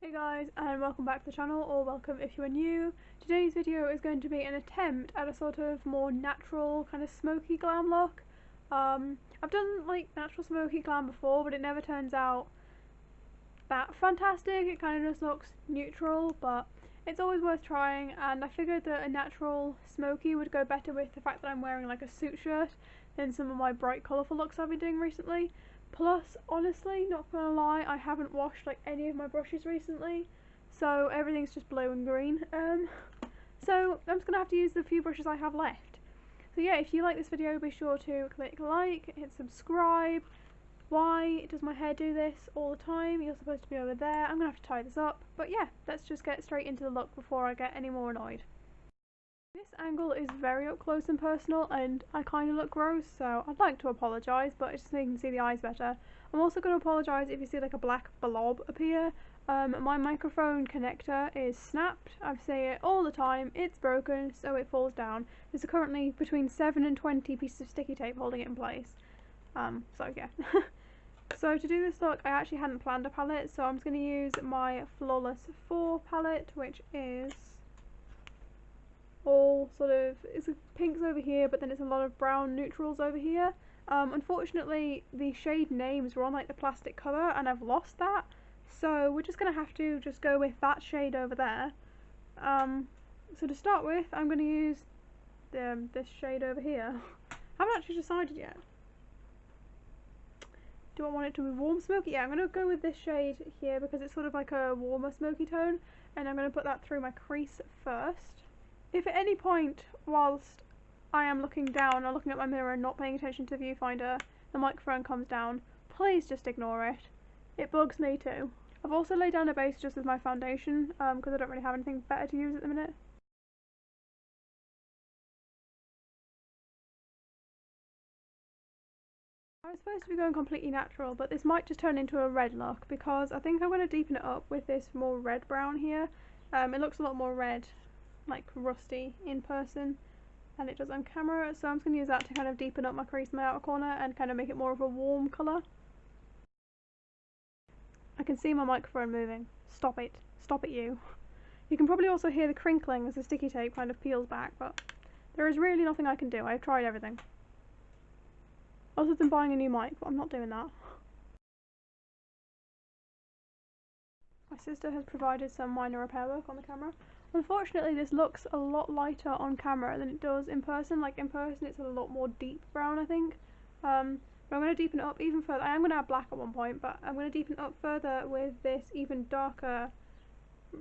Hey guys, and welcome back to the channel, or welcome if you are new. Today's video is going to be an attempt at a sort of more natural kind of smoky glam look. I've done like natural smoky glam before, but it never turns out that fantastic. It kind of just looks neutral, but it's always worth trying, and I figured that a natural smoky would go better with the fact that I'm wearing like a suit shirt than some of my bright colourful looks I've been doing recently. Plus, honestly, not gonna lie, I haven't washed like any of my brushes recently, so everything's just blue and green. So I'm just gonna have to use the few brushes I have left. So yeah, if you like this video, be sure to click like, hit subscribe. Why does my hair do this all the time? You're supposed to be over there. I'm gonna have to tie this up. But yeah, let's just get straight into the look before I get any more annoyed. This angle is very up close and personal, and I kind of look gross, so I'd like to apologise, but just so you can see the eyes better. I'm also going to apologise if you see like a black blob appear. My microphone connector is snapped. I say it all the time. It's broken, so it falls down. There's currently between 7 and 20 pieces of sticky tape holding it in place. So yeah. So to do this look, I actually hadn't planned a palette, so I'm just going to use my Flawless 4 palette, which is all sort of, it's pinks over here, but then it's a lot of brown neutrals over here. Unfortunately, the shade names were on like the plastic cover, and I've lost that, so we're just gonna have to just go with that shade over there. So to start with, I'm gonna use this shade over here. I haven't actually decided yet. Do I want it to be warm smoky? Yeah, I'm gonna go with this shade here because it's sort of like a warmer smoky tone, and I'm gonna put that through my crease first. If at any point whilst I am looking down or looking at my mirror and not paying attention to the viewfinder, the microphone comes down, please just ignore it. It bugs me too. I've also laid down a base just with my foundation, because I don't really have anything better to use at the minute. I was supposed to be going completely natural, but this might just turn into a red look, because I think I'm going to deepen it up with this more red brown here. It looks a lot more red, like rusty in person, and it does on camera, so I'm just going to use that to kind of deepen up my crease in my outer corner and kind of make it more of a warm colour. I can see my microphone moving. Stop it. Stop it, you. You can probably also hear the crinkling as the sticky tape kind of peels back, but there is really nothing I can do. I've tried everything. Other than buying a new mic, but I'm not doing that. My sister has provided some minor repair work on the camera. Unfortunately, this looks a lot lighter on camera than it does in person. Like in person, it's a lot more deep brown, I think. But I'm going to deepen it up even further. I am going to add black at one point, but I'm going to deepen it up further with this even darker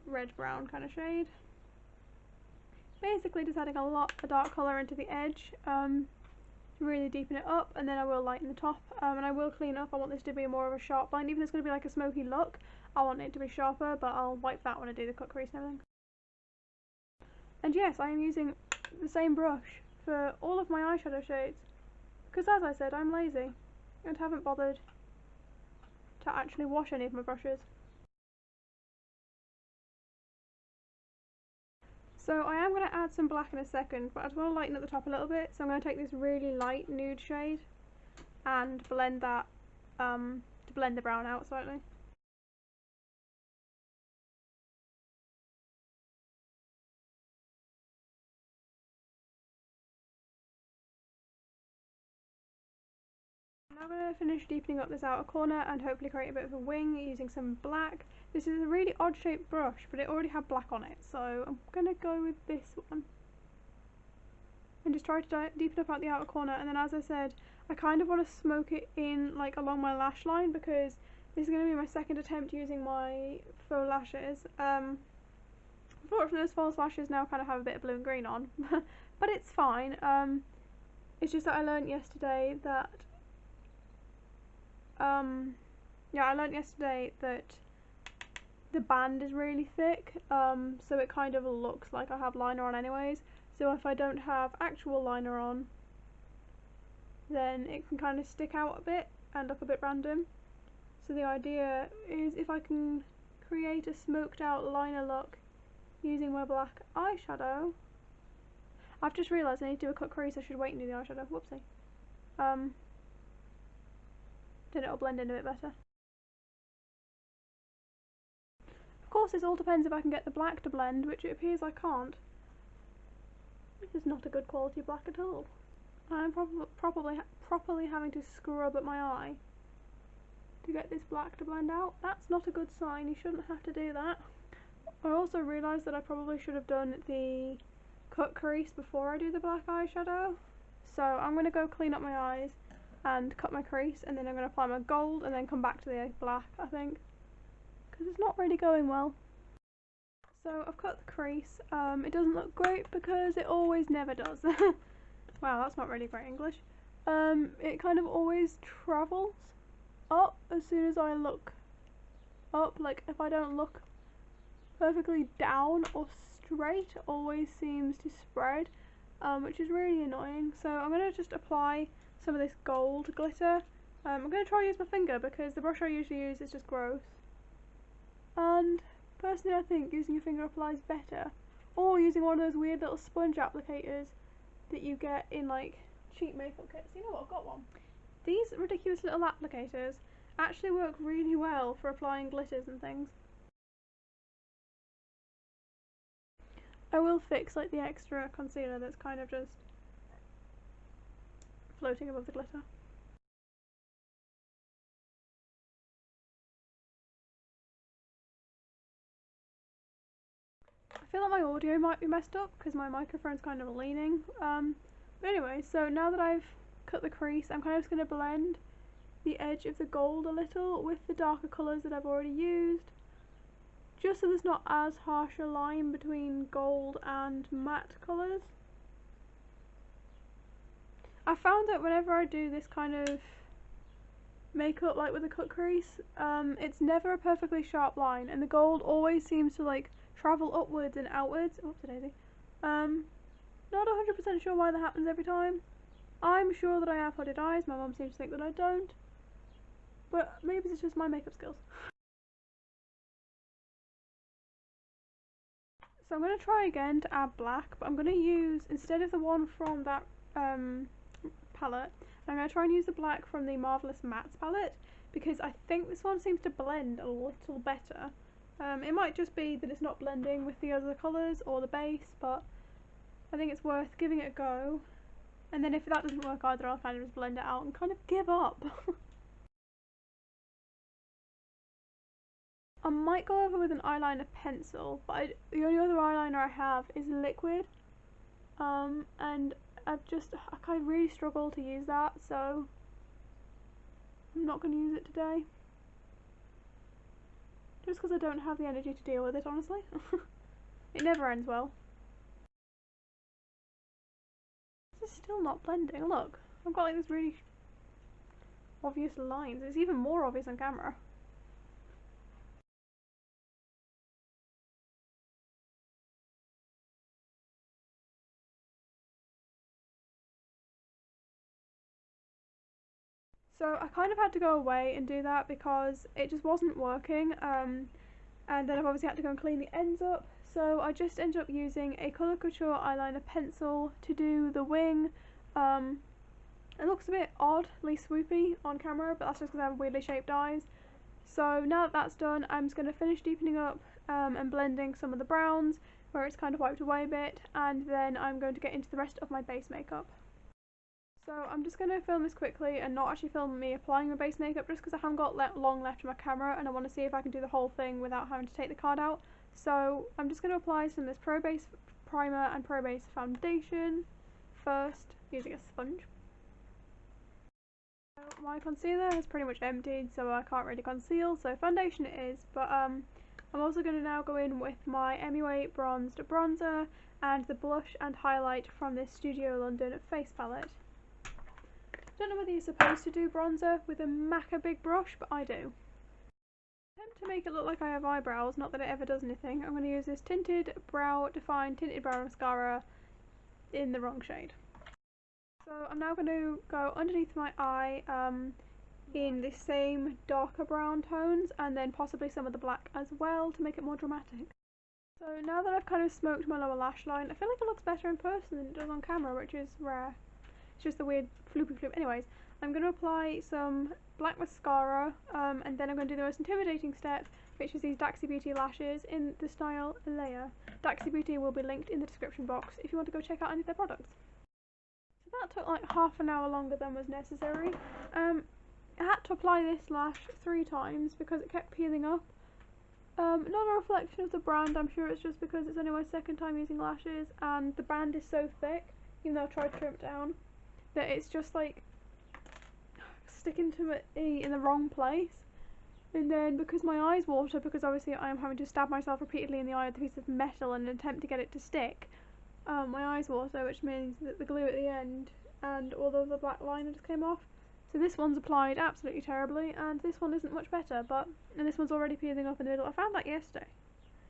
red-brown kind of shade. Basically, just adding a dark colour into the edge to really deepen it up, and then I will lighten the top. And I will clean up. I want this to be more of a sharp line, even though it's going to be like a smoky look. I want it to be sharper, but I'll wipe that when I do the cut crease and everything. And yes, I am using the same brush for all of my eyeshadow shades, because as I said, I'm lazy and haven't bothered to actually wash any of my brushes. So I am going to add some black in a second, but I just want to lighten up the top a little bit, so I'm going to take this really light nude shade and blend that, to blend the brown out slightly. I'm now going to finish deepening up this outer corner and hopefully create a bit of a wing using some black. This is a really odd shaped brush, but it already had black on it, so I'm going to go with this one. And just try to deepen up out the outer corner, and then as I said, I kind of want to smoke it in like along my lash line, because this is going to be my second attempt using my faux lashes. Unfortunately those false lashes now kind of have a bit of blue and green on, but it's fine. It's just that I learnt yesterday that that the band is really thick, so it kind of looks like I have liner on anyways, so if I don't have actual liner on, then it can kind of stick out a bit and look a bit random. So the idea is if I can create a smoked out liner look using my black eyeshadow. I've just realised I need to do a cut crease, I should wait and do the eyeshadow, whoopsie. Then it'll blend in a bit better. Of course, this all depends if I can get the black to blend, which it appears I can't. This is not a good quality black at all. I'm properly having to scrub at my eye to get this black to blend out. That's not a good sign, you shouldn't have to do that. I also realised that I probably should have done the cut crease before I do the black eyeshadow. So I'm going to go clean up my eyes and cut my crease, and then I'm going to apply my gold and then come back to the black, I think. Because it's not really going well. So I've cut the crease. It doesn't look great because it always never does. Wow, that's not really great English. It kind of always travels up as soon as I look up. Like if I don't look perfectly down or straight, it always seems to spread, which is really annoying. So I'm going to just apply some of this gold glitter. I'm going to try to use my finger because the brush I usually use is just gross. And personally I think using your finger applies better. Or using one of those weird little sponge applicators that you get in like cheap makeup kits. You know what, I've got one. These ridiculous little applicators actually work really well for applying glitters and things. I will fix like the extra concealer that's kind of just floating above the glitter. I feel like my audio might be messed up because my microphone's kind of leaning. But anyway, so now that I've cut the crease, I'm kind of just going to blend the edge of the gold a little with the darker colours that I've already used, just so there's not as harsh a line between gold and matte colours. I found that whenever I do this kind of makeup, like with a cut crease, it's never a perfectly sharp line, and the gold always seems to like travel upwards and outwards. Oops, daisy. Not 100% sure why that happens every time. I'm sure that I have hooded eyes. My mum seems to think that I don't, but maybe it's just my makeup skills. So I'm going to try again to add black, but I'm going to use, instead of the one from that palette, I'm going to try and use the black from the Marvelous Mattes palette, because I think this one seems to blend a little better. It might just be that it's not blending with the other colours or the base, but I think it's worth giving it a go. And then if that doesn't work either, I'll kind of just blend it out and kind of give up. I might go over with an eyeliner pencil, but the only other eyeliner I have is liquid, and I kind of really struggle to use that, so I'm not going to use it today. Just because I don't have the energy to deal with it, honestly. It never ends well. This is still not blending. Look, I've got like this really obvious lines. It's even more obvious on camera. So I kind of had to go away and do that because it just wasn't working, and then I've obviously had to go and clean the ends up, so I just ended up using a Colour Couture eyeliner pencil to do the wing. It looks a bit oddly swoopy on camera, but that's just because I have weirdly shaped eyes. So now that that's done, I'm just going to finish deepening up and blending some of the browns where it's kind of wiped away a bit, and then I'm going to get into the rest of my base makeup. So I'm just going to film this quickly and not actually film me applying my base makeup, just because I haven't got long left on my camera and I want to see if I can do the whole thing without having to take the card out. So I'm just going to apply some of this Pro Base Primer and Pro Base Foundation first, using a sponge. So my concealer has pretty much emptied, so I can't really conceal, so foundation it is, but I'm also going to now go in with my MUA Bronzed Bronzer and the blush and highlight from this Studio London face palette. I don't know whether you're supposed to do bronzer with a Maca big brush, but I do. Attempt to make it look like I have eyebrows, not that it ever does anything. I'm going to use this tinted brow mascara in the wrong shade. So I'm now going to go underneath my eye in the same darker brown tones, and then possibly some of the black as well to make it more dramatic. So now that I've kind of smoked my lower lash line, I feel like it looks better in person than it does on camera, which is rare. It's just the weird floopy floop. Anyways, I'm going to apply some black mascara, and then I'm going to do the most intimidating step, features these Daxie Beauty lashes in the style Layer. Daxie Beauty will be linked in the description box if you want to go check out any of their products. So that took like half an hour longer than was necessary. I had to apply this lash 3 times because it kept peeling up. Not a reflection of the brand, I'm sure it's just because it's only my 2nd time using lashes and the band is so thick, even though I've tried to trim it down, that it's just like sticking to it in the wrong place. And then because my eyes water, because obviously I am having to stab myself repeatedly in the eye with a piece of metal in an attempt to get it to stick, my eyes water, which means that the glue at the end and all of the black liner just came off. So this one's applied absolutely terribly, and this one isn't much better, and this one's already peeling up in the middle. I found that yesterday.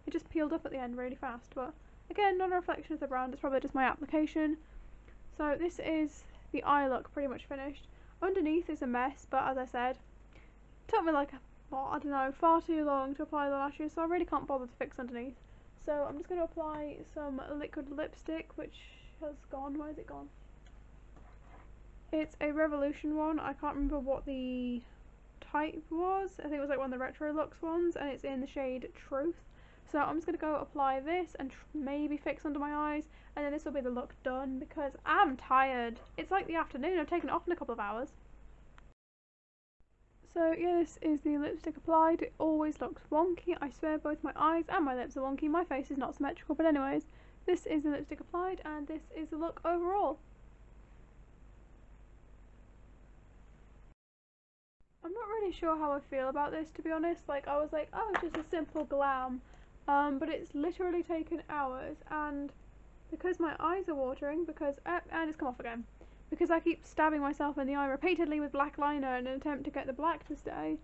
It just peeled up at the end really fast, but again, not a reflection of the brand, it's probably just my application. So this is the eye look pretty much finished. Underneath is a mess, but as I said, it took me like, I don't know, far too long to apply the lashes, so I really can't bother to fix underneath. So I'm just going to apply some liquid lipstick, which has gone. Where is it gone? It's a Revolution one. I can't remember what the type was. I think it was like one of the Retro Luxe ones, and it's in the shade Truth. So I'm just going to go apply this and maybe fix under my eyes, and then this will be the look done because I'm tired. It's like the afternoon. I've taken it off in a couple of hours. So yeah, this is the lipstick applied. It always looks wonky. I swear both my eyes and my lips are wonky. My face is not symmetrical, but anyways, this is the lipstick applied and this is the look overall. I'm not really sure how I feel about this, to be honest. Like, I was like, oh, it's just a simple glam. But it's literally taken hours, and because my eyes are watering, and it's come off again. Because I keep stabbing myself in the eye repeatedly with black liner in an attempt to get the black to stay,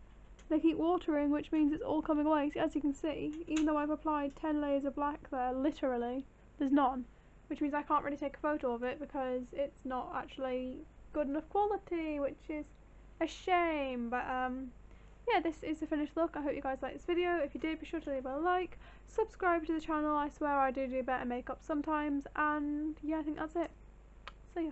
they keep watering, which means it's all coming away. So as you can see, even though I've applied 10 layers of black there, literally, there's none. Which means I can't really take a photo of it because it's not actually good enough quality, which is a shame. But yeah, this is the finished look. I hope you guys liked this video. If you did, be sure to leave a like, subscribe to the channel. I swear I do better makeup sometimes, and yeah, I think that's it. See ya.